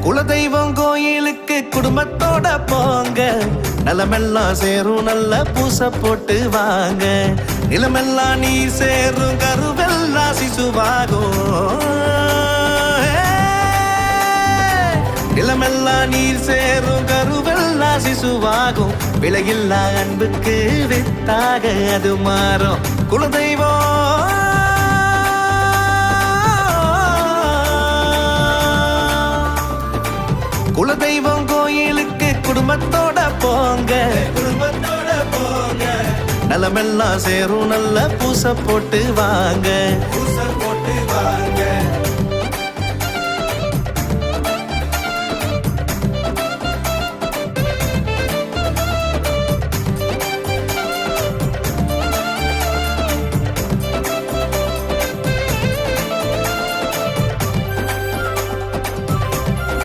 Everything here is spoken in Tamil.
குலதெய்வம் கோயிலுக்கு குடும்பத்தோட போங்க, நலமெல்லாம் சேரும் நல்ல பூச போட்டு வாங்க. நிலமெல்லாம் நீர் சேரும் கருவெல்லாம் சிசுவாகும். நிலமெல்லாம் நீர் சேரும் கருவெல்லாம் சிசுவாகும். விலையில்லா அன்புக்கு வித்தாக அது மாறும். குலதெய்வம் குலதெய்வம் கோயிலுக்கு குடும்பத்தோட போங்க, குடும்பத்தோட போங்க. நலமெல்லாம் சேரும் நல்ல பூச போட்டு வாங்க, பூச போட்டு வாங்க.